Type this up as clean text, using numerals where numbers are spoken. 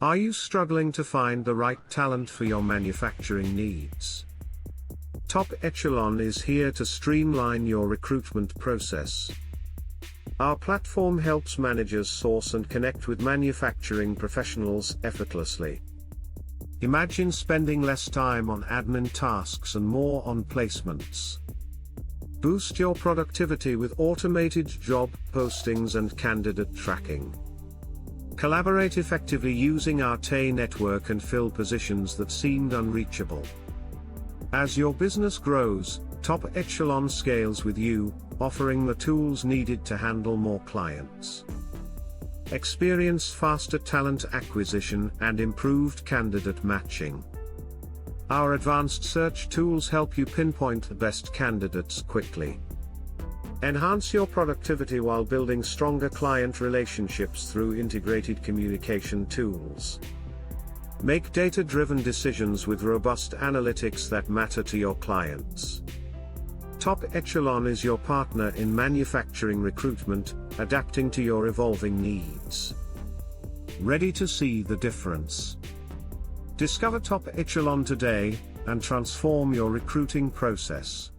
Are you struggling to find the right talent for your manufacturing needs? Top Echelon is here to streamline your recruitment process. Our platform helps managers source and connect with manufacturing professionals effortlessly. Imagine spending less time on admin tasks and more on placements. Boost your productivity with automated job postings and candidate tracking. Collaborate effectively using our TE network and fill positions that seemed unreachable. As your business grows, Top Echelon scales with you, offering the tools needed to handle more clients. Experience faster talent acquisition and improved candidate matching. Our advanced search tools help you pinpoint the best candidates quickly. Enhance your productivity while building stronger client relationships through integrated communication tools. Make data-driven decisions with robust analytics that matter to your clients. Top Echelon is your partner in manufacturing recruitment, adapting to your evolving needs. Ready to see the difference? Discover Top Echelon today, and transform your recruiting process.